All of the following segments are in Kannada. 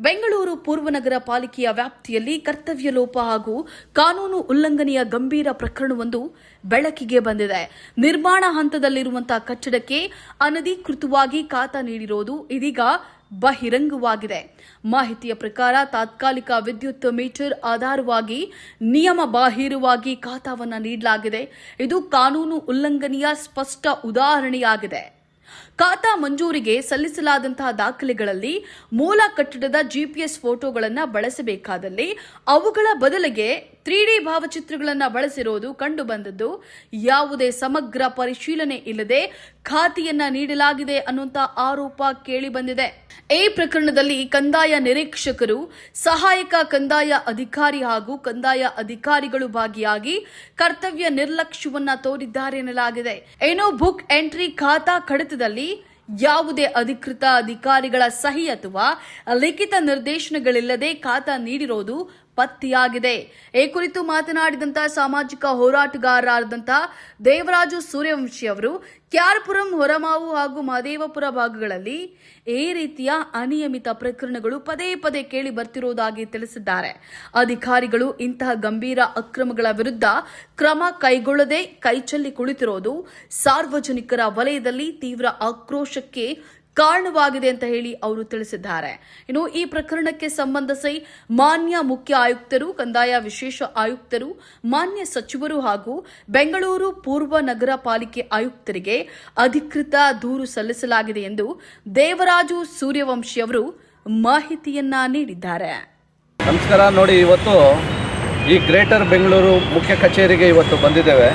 ಬೆಂಗಳೂರು ಪೂರ್ವನಗರ ಪಾಲಿಕೆಯ ವ್ಯಾಪ್ತಿಯಲ್ಲಿ ಕರ್ತವ್ಯ ಲೋಪ ಹಾಗೂ ಕಾನೂನು ಉಲ್ಲಂಘನೆಯ ಗಂಭೀರ ಪ್ರಕರಣವೊಂದು ಬೆಳಕಿಗೆ ಬಂದಿದೆ. ನಿರ್ಮಾಣ ಹಂತದಲ್ಲಿರುವಂತಹ ಕಟ್ಟಡಕ್ಕೆ ಅನಧಿಕೃತವಾಗಿ ಖಾತಾ ನೀಡಿರುವುದು ಇದೀಗ ಬಹಿರಂಗವಾಗಿದೆ. ಮಾಹಿತಿಯ ಪ್ರಕಾರ ತಾತ್ಕಾಲಿಕ ವಿದ್ಯುತ್ ಮೀಟರ್ ಆಧಾರವಾಗಿ ನಿಯಮ ಬಾಹಿರವಾಗಿ ಖಾತಾವನ್ನು ನೀಡಲಾಗಿದೆ. ಇದು ಕಾನೂನು ಉಲ್ಲಂಘನೆಯ ಸ್ಪಷ್ಟ ಉದಾಹರಣೆಯಾಗಿದೆ. ಖಾತಾ ಮಂಜೂರಿಗೆ ಸಲ್ಲಿಸಲಾದಂತಹ ದಾಖಲೆಗಳಲ್ಲಿ ಮೂಲ ಕಟ್ಟಡದ ಜಿಪಿಎಸ್ ಫೋಟೋಗಳನ್ನು ಬಳಸಬೇಕಾದಲ್ಲಿ ಅವುಗಳ ಬದಲಿಗೆ 3D ಭಾವಚಿತ್ರಗಳನ್ನು ಬಳಸಿರುವುದು ಕಂಡುಬಂದದ್ದು. ಯಾವುದೇ ಸಮಗ್ರ ಪರಿಶೀಲನೆ ಇಲ್ಲದೆ ಖಾತೆಯನ್ನ ನೀಡಲಾಗಿದೆ ಅನ್ನುವಂಥ ಆರೋಪ ಕೇಳಿಬಂದಿದೆ. ಈ ಪ್ರಕರಣದಲ್ಲಿ ಕಂದಾಯ ನಿರೀಕ್ಷಕರು, ಸಹಾಯಕ ಕಂದಾಯ ಅಧಿಕಾರಿ ಹಾಗೂ ಕಂದಾಯ ಅಧಿಕಾರಿಗಳು ಭಾಗಿಯಾಗಿ ಕರ್ತವ್ಯ ನಿರ್ಲಕ್ಷ್ಯವನ್ನ ತೋರಿದ್ದಾರೆ ಎನ್ನಲಾಗಿದೆ. ಏನೋ ಬುಕ್ ಎಂಟ್ರಿ ಖಾತಾ ಕಡತದಲ್ಲಿ ಯಾವುದೇ ಅಧಿಕೃತ ಅಧಿಕಾರಿಗಳ ಸಹಿ ಅಥವಾ ಲಿಖಿತ ನಿರ್ದೇಶನಗಳಿಲ್ಲದೆ ಖಾತಾ ನೀಡಿರೋದು ಪತ್ತೆಯಾಗಿದೆ. ಈ ಕುರಿತು ಮಾತನಾಡಿದಂತಹ ಸಾಮಾಜಿಕ ಹೋರಾಟಗಾರರಾದಂತಹ ದೇವರಾಜು ಸೂರ್ಯವಂಶಿ ಅವರು ಕ್ಯಾರ್ಪುರಂ, ಹೊರಮಾವು ಹಾಗೂ ಮಹದೇವಪುರ ಭಾಗಗಳಲ್ಲಿ ಈ ರೀತಿಯ ಅನಿಯಮಿತ ಪ್ರಕರಣಗಳು ಪದೇ ಪದೇ ಕೇಳಿ ಬರ್ತಿರುವುದಾಗಿ ತಿಳಿಸಿದ್ದಾರೆ. ಅಧಿಕಾರಿಗಳು ಇಂತಹ ಗಂಭೀರ ಅಕ್ರಮಗಳ ವಿರುದ್ಧ ಕ್ರಮ ಕೈಗೊಳ್ಳದೆ ಕೈಚೆಲ್ಲಿ ಕುಳಿತಿರೋದು ಸಾರ್ವಜನಿಕರ ವಲಯದಲ್ಲಿ ತೀವ್ರ ಆಕ್ರೋಶಕ್ಕೆ ಕಾರಣವಾಗಿದೆ ಅಂತ ಹೇಳಿ ಅವರು ತಿಳಿಸಿದ್ದಾರೆ. ಇನ್ನು ಈ ಪ್ರಕರಣಕ್ಕೆ ಸಂಬಂಧಿಸಿ ಮಾನ್ಯ ಮುಖ್ಯ ಆಯುಕ್ತರು, ಕಂದಾಯ ವಿಶೇಷ ಆಯುಕ್ತರು, ಮಾನ್ಯ ಸಚಿವರು ಹಾಗೂ ಬೆಂಗಳೂರು ಪೂರ್ವ ನಗರ ಪಾಲಿಕೆ ಆಯುಕ್ತರಿಗೆ ಅಧಿಕೃತ ದೂರು ಸಲ್ಲಿಸಲಾಗಿದೆ ಎಂದು ದೇವರಾಜು ಸೂರ್ಯವಂಶಿ ಅವರು ಮಾಹಿತಿಯನ್ನ ನೀಡಿದ್ದಾರೆ. ನಮಸ್ಕಾರ. ನೋಡಿ, ಇವತ್ತು ಈ ಗ್ರೇಟರ್ ಬೆಂಗಳೂರು ಮುಖ್ಯ ಕಚೇರಿಗೆ ಇವತ್ತು ಬಂದಿದ್ದೇವೆ.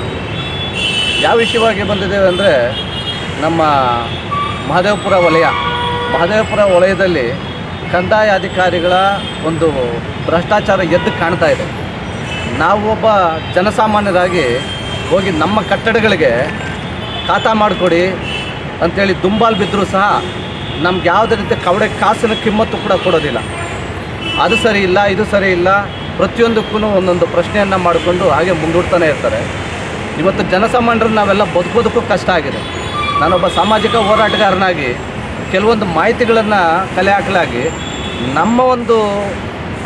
ಯಾವ ವಿಷಯವಾಗಿ ಬಂದಿದ್ದೇವೆ ಅಂದರೆ, ನಮ್ಮ ಮಹದೇವಪುರ ವಲಯದಲ್ಲಿ ಕಂದಾಯ ಅಧಿಕಾರಿಗಳ ಒಂದು ಭ್ರಷ್ಟಾಚಾರ ಎದ್ದು ಕಾಣ್ತಾ ಇದೆ. ನಾವು ಒಬ್ಬ ಜನಸಾಮಾನ್ಯರಾಗಿ ಹೋಗಿ ನಮ್ಮ ಕಟ್ಟಡಗಳಿಗೆ ಖಾತಾ ಮಾಡಿಕೊಡಿ ಅಂಥೇಳಿ ದುಂಬಾಲು ಬಿದ್ದರೂ ಸಹ ನಮ್ಗೆ ಯಾವುದೇ ರೀತಿ ಕವಡೆ ಕಾಸಿನ ಕಿಮ್ಮತ್ತು ಕೂಡ ಕೊಡೋದಿಲ್ಲ. ಅದು ಸರಿ ಇಲ್ಲ, ಇದು ಸರಿ ಇಲ್ಲ, ಪ್ರತಿಯೊಂದಕ್ಕೂ ಒಂದೊಂದು ಪ್ರಶ್ನೆಯನ್ನು ಮಾಡಿಕೊಂಡು ಹಾಗೆ ಮುಂದೂಡ್ತಾನೆ ಇರ್ತಾರೆ. ಇವತ್ತು ಜನಸಾಮಾನ್ಯರನ್ನು ನಾವೆಲ್ಲ ಬದುಕೋದಕ್ಕೂ ಕಷ್ಟ ಆಗಿದೆ. ನಾನೊಬ್ಬ ಸಾಮಾಜಿಕ ಹೋರಾಟಗಾರನಾಗಿ ಕೆಲವೊಂದು ಮಾಹಿತಿಗಳನ್ನು ಕಲೆ ಹಾಕಲಾಗಿ ನಮ್ಮ ಒಂದು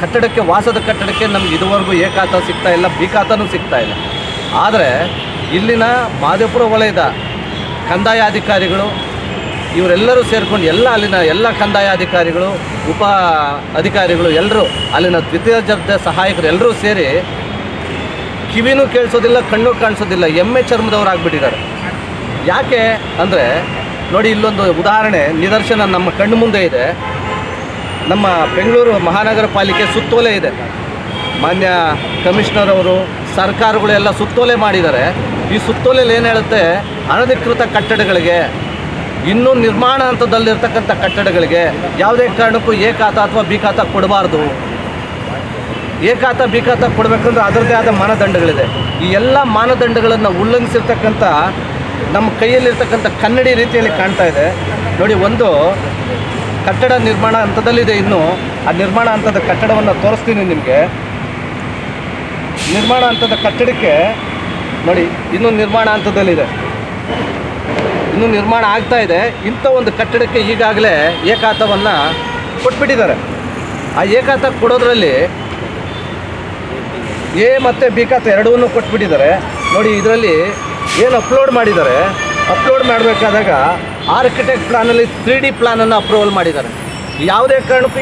ಕಟ್ಟಡಕ್ಕೆ, ವಾಸದ ಕಟ್ಟಡಕ್ಕೆ ನಮ್ಗೆ ಇದುವರೆಗೂ ಎ ಖಾತಾ ಸಿಗ್ತಾ ಇಲ್ಲ, ಬಿ ಖಾತಾನೂ ಸಿಗ್ತಾ ಇಲ್ಲ. ಆದರೆ ಇಲ್ಲಿನ ಮಹದೇವಪುರ ವಲಯದ ಕಂದಾಯ ಅಧಿಕಾರಿಗಳು ಇವರೆಲ್ಲರೂ ಸೇರಿಕೊಂಡು ಅಲ್ಲಿನ ಎಲ್ಲ ಕಂದಾಯ ಅಧಿಕಾರಿಗಳು, ಉಪ ಅಧಿಕಾರಿಗಳು ಎಲ್ಲರೂ, ಅಲ್ಲಿನ ದ್ವಿತೀಯ ದರ್ಜೆ ಸಹಾಯಕರು ಎಲ್ಲರೂ ಸೇರಿ ಕಿವಿನೂ ಕೇಳಿಸೋದಿಲ್ಲ, ಕಣ್ಣು ಕಾಣಿಸೋದಿಲ್ಲ, ಎಮ್ಮೆ ಚರ್ಮದವ್ರು ಆಗಿಬಿಟ್ಟಿದ್ದಾರೆ. ಯಾಕೆ ಅಂದರೆ ನೋಡಿ, ಇಲ್ಲೊಂದು ಉದಾಹರಣೆ, ನಿದರ್ಶನ ನಮ್ಮ ಕಣ್ಣು ಮುಂದೆ ಇದೆ. ನಮ್ಮ ಬೆಂಗಳೂರು ಮಹಾನಗರ ಪಾಲಿಕೆ ಸುತ್ತೋಲೆ ಇದೆ. ಮಾನ್ಯ ಕಮಿಷನರ್ ಅವರು, ಸರ್ಕಾರಗಳೆಲ್ಲ ಸುತ್ತೋಲೆ ಮಾಡಿದ್ದಾರೆ. ಈ ಸುತ್ತೋಲೆಯಲ್ಲಿ ಏನು ಹೇಳುತ್ತೆ, ಅನಧಿಕೃತ ಕಟ್ಟಡಗಳಿಗೆ, ಇನ್ನೂ ನಿರ್ಮಾಣ ಹಂತದಲ್ಲಿರ್ತಕ್ಕಂಥ ಕಟ್ಟಡಗಳಿಗೆ ಯಾವುದೇ ಕಾರಣಕ್ಕೂ ಎ ಖಾತಾ ಅಥವಾ ಬಿ ಖಾತಾ ಕೊಡಬಾರ್ದು. ಎ ಖಾತಾ ಬಿ ಖಾತಾ ಕೊಡಬೇಕಂದ್ರೆ ಅದರದ್ದೇ ಆದ ಮಾನದಂಡಗಳಿದೆ. ಈ ಎಲ್ಲ ಮಾನದಂಡಗಳನ್ನು ಉಲ್ಲಂಘಿಸಿರ್ತಕ್ಕಂಥ ನಮ್ಮ ಕೈಯಲ್ಲಿರ್ತಕ್ಕಂಥ ಕನ್ನಡಿ ರೀತಿಯಲ್ಲಿ ಕಾಣ್ತಾ ಇದೆ. ನೋಡಿ, ಒಂದು ಕಟ್ಟಡ ನಿರ್ಮಾಣ ಹಂತದಲ್ಲಿದೆ. ಇನ್ನು ಆ ನಿರ್ಮಾಣ ಹಂತದ ಕಟ್ಟಡವನ್ನು ತೋರಿಸ್ತೀನಿ ನಿಮಗೆ. ನಿರ್ಮಾಣ ಹಂತದ ಕಟ್ಟಡಕ್ಕೆ ನೋಡಿ, ಇನ್ನೂ ನಿರ್ಮಾಣ ಹಂತದಲ್ಲಿದೆ, ಇನ್ನೂ ನಿರ್ಮಾಣ ಆಗ್ತಾ ಇದೆ. ಇಂಥ ಒಂದು ಕಟ್ಟಡಕ್ಕೆ ಈಗಾಗಲೇ ಎ ಖಾತಾವನ್ನು ಕೊಟ್ಬಿಟ್ಟಿದ್ದಾರೆ. ಆ ಎ ಖಾತಾ ಕೊಡೋದ್ರಲ್ಲಿ ಎ ಮತ್ತು ಬಿ ಖಾತಾ ಎರಡೂ ಕೊಟ್ಬಿಟ್ಟಿದ್ದಾರೆ. ನೋಡಿ, ಇದರಲ್ಲಿ ಏನು ಅಪ್ಲೋಡ್ ಮಾಡಿದ್ದಾರೆ, ಅಪ್ಲೋಡ್ ಮಾಡಬೇಕಾದಾಗ ಆರ್ಕಿಟೆಕ್ಟ್ ಪ್ಲಾನಲ್ಲಿ 3D ಪ್ಲಾನನ್ನು ಅಪ್ರೂವಲ್ ಮಾಡಿದ್ದಾರೆ. ಯಾವುದೇ ಕಾರಣಕ್ಕೂ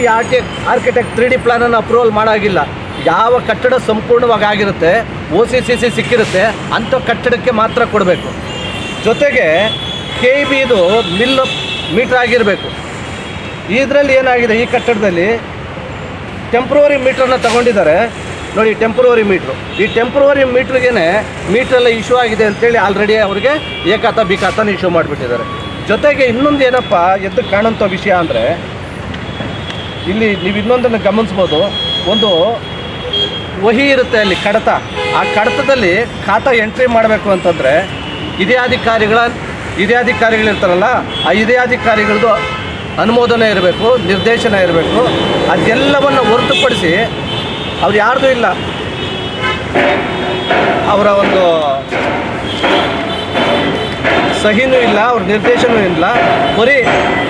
ಆರ್ಕಿಟೆಕ್ಟ್ 3D ಪ್ಲಾನನ್ನು ಅಪ್ರೂವಲ್ ಮಾಡೋಂಗಿಲ್ಲ. ಯಾವ ಕಟ್ಟಡ ಸಂಪೂರ್ಣವಾಗಿ ಆಗಿರುತ್ತೆ, OCCC ಸಿಕ್ಕಿರುತ್ತೆ, ಅಂಥ ಕಟ್ಟಡಕ್ಕೆ ಮಾತ್ರ ಕೊಡಬೇಕು. ಜೊತೆಗೆ KEBದು ಮಿಲ್ ಮೀಟ್ರ್ ಆಗಿರಬೇಕು. ಇದರಲ್ಲಿ ಏನಾಗಿದೆ, ಈ ಕಟ್ಟಡದಲ್ಲಿ ಟೆಂಪ್ರವರಿ ಮೀಟ್ರನ್ನು ತಗೊಂಡಿದ್ದಾರೆ. ನೋಡಿ, ಟೆಂಪ್ರವರಿ ಮೀಟ್ರು, ಈ ಟೆಂಪ್ರವರಿ ಮೀಟ್ರಿಗೇ ಮೀಟ್ರೆಲ್ಲ ಇಶ್ಯೂ ಆಗಿದೆ ಅಂತೇಳಿ ಆಲ್ರೆಡಿ ಅವರಿಗೆ ಎ ಖಾತಾ ಬಿ ಖಾತಾನ ಇಶ್ಯೂ ಮಾಡಿಬಿಟ್ಟಿದ್ದಾರೆ. ಜೊತೆಗೆ ಇನ್ನೊಂದು ಏನಪ್ಪ ಎದ್ದು ಕಾಣೋಂಥ ವಿಷಯ ಅಂದರೆ, ಇಲ್ಲಿ ನೀವು ಇನ್ನೊಂದನ್ನು ಗಮನಿಸ್ಬೋದು. ಒಂದು ವಹಿ ಇರುತ್ತೆ ಅಲ್ಲಿ, ಕಡತ. ಆ ಕಡತದಲ್ಲಿ ಖಾತಾ ಎಂಟ್ರಿ ಮಾಡಬೇಕು ಅಂತಂದರೆ ಇದೇ ಅಧಿಕಾರಿಗಳಿರ್ತಾರಲ್ಲ, ಆ ಇದೇ ಅಧಿಕಾರಿಗಳದ್ದು ಅನುಮೋದನೆ ಇರಬೇಕು, ನಿರ್ದೇಶನ ಇರಬೇಕು. ಅದೆಲ್ಲವನ್ನು ಹೊರತುಪಡಿಸಿ ಅವ್ರು ಯಾರ್ದೂ ಇಲ್ಲ, ಅವರ ಒಂದು ಸಹಿನೂ ಇಲ್ಲ, ಅವ್ರ ನಿರ್ದೇಶನವೂ ಇಲ್ಲ. ಬರೀ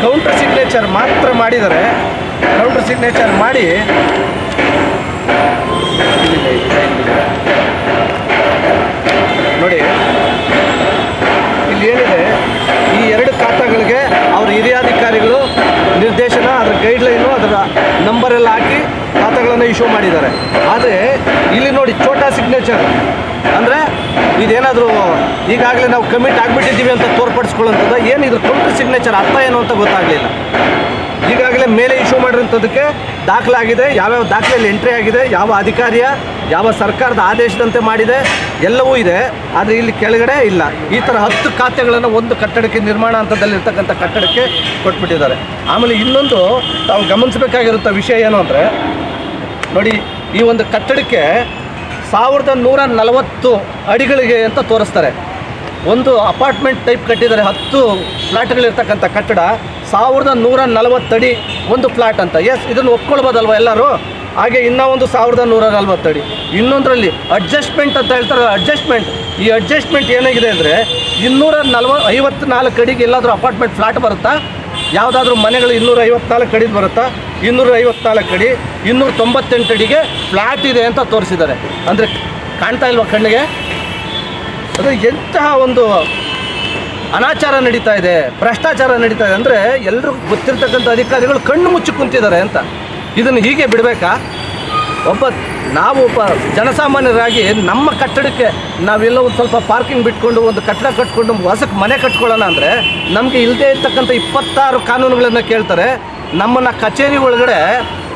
ಕೌಂಟರ್ ಸಿಗ್ನೇಚರ್ ಮಾತ್ರ ಮಾಡಿದ್ದಾರೆ. ಕೌಂಟರ್ ಸಿಗ್ನೇಚರ್ ಮಾಡಿ ನೋಡಿ ಇಲ್ಲಿ ಏನಿದೆ, ಈ 2 ಖಾತಾಗಳಿಗೆ ಅವ್ರ ಹಿರಿಯಾಧಿಕಾರಿಗಳು ನಿರ್ದೇಶನ, ಅದರ ಗೈಡ್ಲೈನು, ಅದರ ನಂಬರೆಲ್ಲ ಹಾಕಿ ಖಾತಾಗಳನ್ನು ಇಶ್ಯೂ ಮಾಡಿದ್ದಾರೆ. ಆದರೆ ಇಲ್ಲಿ ನೋಡಿ ಛೋಟಾ ಸಿಗ್ನೇಚರ್ ಅಂದರೆ ಇದೇನಾದರೂ ಈಗಾಗಲೇ ನಾವು ಕಮಿಟ್ ಆಗಿಬಿಟ್ಟಿದ್ದೀವಿ ಅಂತ ತೋರ್ಪಡಿಸ್ಕೊಳ್ಳೋಂಥದ್ದು. ಏನು ಇದ್ರ ಕೌಂಟರ್ ಸಿಗ್ನೇಚರ್ ಅರ್ಥ ಏನು ಅಂತ ಗೊತ್ತಾಗಲಿಲ್ಲ. ಈಗಾಗಲೇ ಮೇಲೆ ಇಶ್ಯೂ ಮಾಡಿರೋಂಥದ್ದಕ್ಕೆ ದಾಖಲಾಗಿದೆ, ಯಾವ್ಯಾವ ದಾಖಲೆಯಲ್ಲಿ ಎಂಟ್ರಿ ಆಗಿದೆ, ಯಾವ ಅಧಿಕಾರಿಯ ಯಾವ ಸರ್ಕಾರದ ಆದೇಶದಂತೆ ಮಾಡಿದೆ ಎಲ್ಲವೂ ಇದೆ. ಆದರೆ ಇಲ್ಲಿ ಕೆಳಗಡೆ ಇಲ್ಲ. ಈ ಥರ 10 ಖಾತೆಗಳನ್ನು ಒಂದು ಕಟ್ಟಡಕ್ಕೆ, ನಿರ್ಮಾಣ ಹಂತದಲ್ಲಿರ್ತಕ್ಕಂಥ ಕಟ್ಟಡಕ್ಕೆ ಕೊಟ್ಬಿಟ್ಟಿದ್ದಾರೆ. ಆಮೇಲೆ ಇನ್ನೊಂದು ತಾವು ಗಮನಿಸಬೇಕಾಗಿರುವಂಥ ವಿಷಯ ಏನು ಅಂದರೆ ನೋಡಿ, ಈ ಒಂದು ಕಟ್ಟಡಕ್ಕೆ 1140 ಅಡಿಗಳಿಗೆ ಅಂತ ತೋರಿಸ್ತಾರೆ. ಒಂದು ಅಪಾರ್ಟ್ಮೆಂಟ್ ಟೈಪ್ ಕಟ್ಟಿದ್ದಾರೆ, 10 ಫ್ಲ್ಯಾಟ್ಗಳಿರ್ತಕ್ಕಂಥ ಕಟ್ಟಡ 1140 ಅಡಿ ಒಂದು ಫ್ಲ್ಯಾಟ್ ಅಂತ. ಎಸ್, ಇದನ್ನು ಒಪ್ಕೊಳ್ಬೋದಲ್ವ ಎಲ್ಲರೂ? ಹಾಗೆ ಇನ್ನೂ ಒಂದು 1140 ಅಡಿ. ಇನ್ನೊಂದರಲ್ಲಿ ಅಡ್ಜಸ್ಟ್ಮೆಂಟ್ ಅಂತ ಹೇಳ್ತಾರೆ. ಈ ಅಡ್ಜಸ್ಟ್ಮೆಂಟ್ ಏನಾಗಿದೆ ಅಂದರೆ 254 ಅಡಿಗೆ ಎಲ್ಲಾದರೂ ಅಪಾರ್ಟ್ಮೆಂಟ್ ಫ್ಲ್ಯಾಟ್ ಬರುತ್ತಾ? ಯಾವುದಾದ್ರೂ ಮನೆಗಳು 254 ಅಡಿದು ಬರುತ್ತಾ? 254 ಅಡಿ, 298 ಅಡಿಗೆ ಫ್ಲ್ಯಾಟ್ ಇದೆ ಅಂತ ತೋರಿಸಿದ್ದಾರೆ. ಅಂದರೆ ಕಾಣ್ತಾ ಇಲ್ವಾ ಕಣ್ಣಿಗೆ? ಅದು ಎಂತಹ ಒಂದು ಅನಾಚಾರ ನಡೀತಾ ಇದೆ, ಭ್ರಷ್ಟಾಚಾರ ನಡೀತಾ ಇದೆ ಅಂದರೆ ಎಲ್ರಿಗೂ ಗೊತ್ತಿರ್ತಕ್ಕಂಥ ಅಧಿಕಾರಿಗಳು ಕಣ್ಣು ಮುಚ್ಚಿ ಕುಂತಿದ್ದಾರೆ ಅಂತ. ಇದನ್ನು ಹೀಗೆ ಬಿಡಬೇಕಾ? ಒಬ್ಬ ಜನಸಾಮಾನ್ಯರಾಗಿ ನಮ್ಮ ಕಟ್ಟಡಕ್ಕೆ ನಾವೆಲ್ಲ ಒಂದು ಸ್ವಲ್ಪ ಪಾರ್ಕಿಂಗ್ ಬಿಟ್ಕೊಂಡು ಒಂದು ಕಟ್ಟಡ ಕಟ್ಕೊಂಡು ಹೊಸಕ್ಕೆ ಮನೆ ಕಟ್ಕೊಳ್ಳೋಣ ಅಂದರೆ ನಮಗೆ ಇಲ್ಲದೇ ಇರ್ತಕ್ಕಂಥ 26 ಕಾನೂನುಗಳನ್ನು ಕೇಳ್ತಾರೆ. ನಮ್ಮನ್ನು ಕಚೇರಿ ಒಳಗಡೆ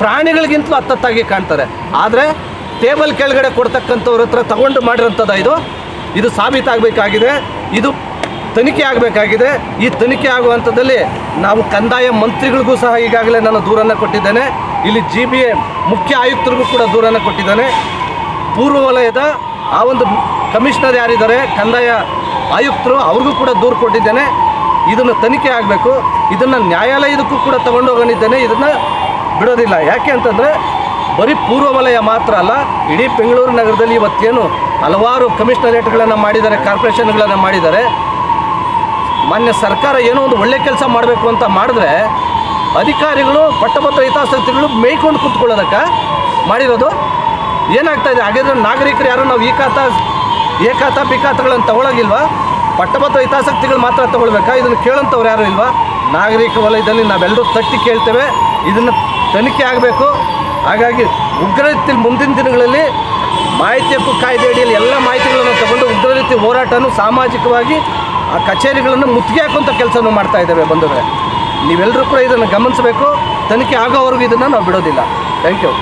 ಪ್ರಾಣಿಗಳಿಗಿಂತಲೂ ಹತ್ತತ್ತಾಗಿ ಕಾಣ್ತಾರೆ. ಆದರೆ ಟೇಬಲ್ ಕೆಳಗಡೆ ಕೊಡ್ತಕ್ಕಂಥವ್ರ ಹತ್ರ ತಗೊಂಡು ಮಾಡಿರೋಂಥದ್ದು ಇದು ಸಾಬೀತಾಗಬೇಕಾಗಿದೆ. ಇದು ತನಿಖೆ ಆಗಬೇಕಾಗಿದೆ. ಈ ತನಿಖೆ ಆಗುವಂಥದ್ದಲ್ಲಿ ನಾವು ಕಂದಾಯ ಮಂತ್ರಿಗಳಿಗೂ ಸಹ ಈಗಾಗಲೇ ನಾನು ದೂರನ್ನು ಕೊಟ್ಟಿದ್ದೇನೆ. ಇಲ್ಲಿ GBA ಮುಖ್ಯ ಆಯುಕ್ತರಿಗೂ ಕೂಡ ದೂರನ್ನು ಕೊಟ್ಟಿದ್ದೇನೆ. ಪೂರ್ವ ವಲಯದ ಆ ಒಂದು ಕಮಿಷನರ್ ಯಾರಿದ್ದಾರೆ, ಕಂದಾಯ ಆಯುಕ್ತರು, ಅವ್ರಿಗೂ ಕೂಡ ದೂರು ಕೊಟ್ಟಿದ್ದೇನೆ. ಇದನ್ನು ತನಿಖೆ ಆಗಬೇಕು. ಇದನ್ನು ನ್ಯಾಯಾಲಯದಕ್ಕೂ ಕೂಡ ತಗೊಂಡೋಗಿದ್ದೇನೆ. ಇದನ್ನು ಬಿಡೋದಿಲ್ಲ. ಯಾಕೆ ಅಂತಂದರೆ ಬರೀ ಪೂರ್ವ ವಲಯ ಮಾತ್ರ ಅಲ್ಲ, ಇಡೀ ಬೆಂಗಳೂರು ನಗರದಲ್ಲಿ ಇವತ್ತೇನು ಹಲವಾರು ಕಮಿಷನರೇಟ್ಗಳನ್ನು ಮಾಡಿದ್ದಾರೆ, ಕಾರ್ಪೊರೇಷನ್ಗಳನ್ನು ಮಾಡಿದ್ದಾರೆ. ಮಾನ್ಯ ಸರ್ಕಾರ ಏನೋ ಒಂದು ಒಳ್ಳೆ ಕೆಲಸ ಮಾಡಬೇಕು ಅಂತ ಮಾಡಿದ್ರೆ ಅಧಿಕಾರಿಗಳು ಪಟ್ಟಭದ್ರ ಹಿತಾಸಕ್ತಿಗಳು ಮೇಯ್ಕೊಂಡು ಕೂತ್ಕೊಳ್ಳೋದಕ್ಕೆ ಮಾಡಿರೋದು ಏನಾಗ್ತಾಯಿದೆ? ಹಾಗಾದರೆ ನಾಗರಿಕರು ಯಾರು ನಾವು ಈ ಖಾತಾ ಎ ಖಾತಾ ಬಿ ಖಾತಾಗಳನ್ನು ತಗೊಳ್ಳೋಗಿಲ್ವಾ? ಪಟ್ಟಭದ್ರ ಹಿತಾಸಕ್ತಿಗಳು ಮಾತ್ರ ತಗೊಳ್ಬೇಕಾ? ಇದನ್ನು ಕೇಳೋಂಥವ್ರು ಯಾರು ಇಲ್ವಾ? ನಾಗರಿಕ ವಲಯದಲ್ಲಿ ನಾವೆಲ್ಲರೂ ತಟ್ಟಿ ಕೇಳ್ತೇವೆ. ಇದನ್ನು ತನಿಖೆ ಆಗಬೇಕು. ಹಾಗಾಗಿ ಉಗ್ರರೀತಿ ಮುಂದಿನ ದಿನಗಳಲ್ಲಿ ಮಾಹಿತಿ ಹಕ್ಕು ಕಾಯ್ದೆ ಅಡಿಯಲ್ಲಿ ಎಲ್ಲ ಮಾಹಿತಿಗಳನ್ನು ತಗೊಂಡು ಉಗ್ರರೀತಿ ಹೋರಾಟನೂ ಸಾಮಾಜಿಕವಾಗಿ ಆ ಕಚೇರಿಗಳನ್ನು ಮುತ್ತಿಗೆ ಹಾಕುವಂಥ ಕೆಲಸನೂ ಮಾಡ್ತಾ ಇದ್ದೇವೆ. ಬಂಧುಗಳೇ, ನೀವೆಲ್ಲರೂ ಕೂಡ ಇದನ್ನು ಗಮನಿಸಬೇಕು. ತನಿಖೆ ಆಗೋವರೆಗೂ ಇದನ್ನು ನಾವು ಬಿಡೋದಿಲ್ಲ. Thank you.